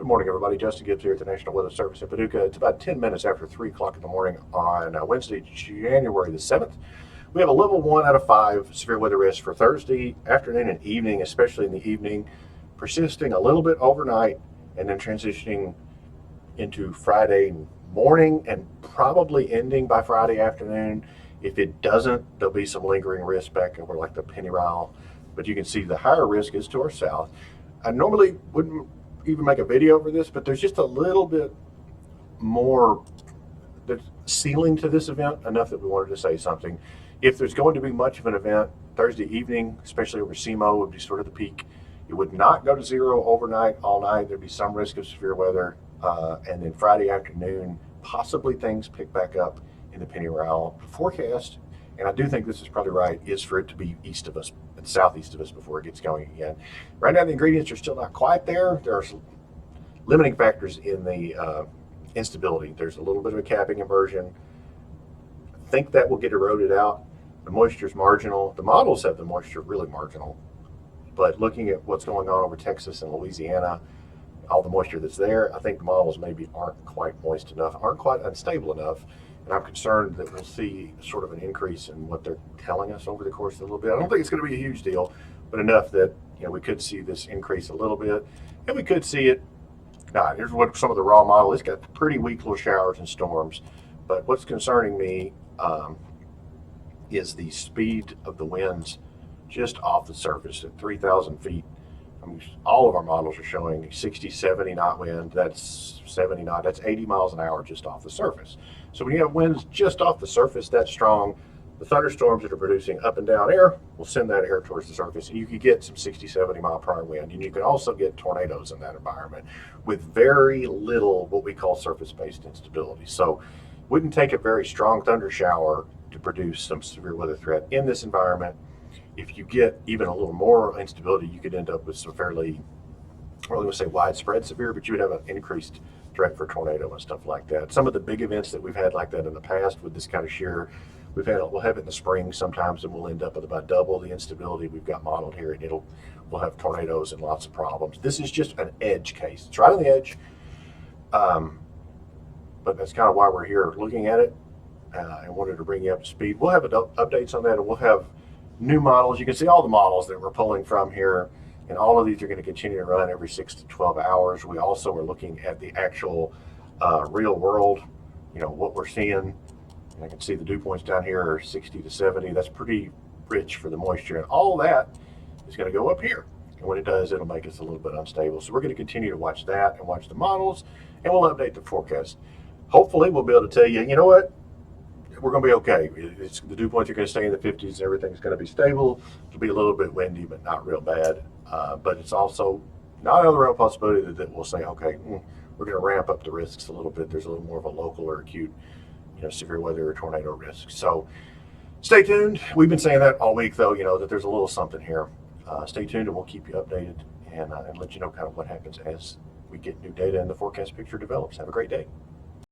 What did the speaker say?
Good morning, everybody. Justin Gibbs here at the National Weather Service in Paducah. It's about 10 minutes after 3 o'clock in the morning on Wednesday, January the 7th. We have a level 1 out of 5 severe weather risk for Thursday afternoon and evening, especially in the evening, persisting a little bit overnight and then transitioning into Friday morning and probably ending by Friday afternoon. If it doesn't, there'll be some lingering risk back over like the Pennyrile, but you can see the higher risk is to our south. I normally wouldn't even make a video for this, but there's just a little bit more ceiling to this event, enough that we wanted to say something. If there's going to be much of an event, Thursday evening, especially over SEMO, would be sort of the peak. It would not go to zero overnight, all night. There'd be some risk of severe weather. And then Friday afternoon, possibly things pick back up in the Pennyrile forecast. And I do think this is probably right, is for it to be east of us and southeast of us before it gets going again. Right now, the ingredients are still not quite there. There are some limiting factors in the instability. There's a little bit of a capping inversion. I think that will get eroded out. The moisture is marginal. The models have the moisture really marginal. But looking at what's going on over Texas and Louisiana, all the moisture that's there, I think the models maybe aren't quite moist enough, aren't quite unstable enough. And I'm concerned that we'll see sort of an increase in what they're telling us over the course of a little bit. I don't think it's going to be a huge deal, but enough that we could see this increase a little bit, and we could see it. Here's what some of the raw model. It's got pretty weak little showers and storms, but what's concerning me is the speed of the winds just off the surface at 3,000 feet. I mean, all of our models are showing 60, 70 knot wind. That's 70 knot. That's 80 miles an hour just off the surface. So when you have winds just off the surface that strong, the thunderstorms that are producing up and down air will send that air towards the surface, and you could get some 60, 70 mile per hour wind. And you can also get tornadoes in that environment with very little what we call surface-based instability. So it wouldn't take a very strong thunder shower to produce some severe weather threat in this environment. If you get even a little more instability, you could end up with some fairly, I don't want to say widespread severe, but you would have an increased threat for tornado and stuff like that. Some of the big events that we've had like that in the past with this kind of shear, we'll have it in the spring sometimes, and we'll end up with about double the instability we've got modeled here, and we'll have tornadoes and lots of problems. This is just an edge case. It's right on the edge, but that's kind of why we're here looking at it. I wanted to bring you up to speed. We'll have updates on that, and we'll have new models. You can see all the models that we're pulling from here, and all of these are going to continue to run every 6 to 12 hours. We also are looking at the actual real world, what we're seeing. And I can see the dew points down here are 60 to 70. That's pretty rich for the moisture, and all that is going to go up here. And when it does, it'll make us a little bit unstable. So we're going to continue to watch that and watch the models, and we'll update the forecast. Hopefully, we'll be able to tell you, you know what? We're going to be okay. The dew points are going to stay in the 50s. Everything's going to be stable. It'll be a little bit windy, but not real bad. But it's also not out of the realm of possibility that we'll say, okay, we're going to ramp up the risks a little bit. There's a little more of a local or acute, severe weather or tornado risk. So stay tuned. We've been saying that all week, though, that there's a little something here. Stay tuned, and we'll keep you updated and let you know kind of what happens as we get new data and the forecast picture develops. Have a great day.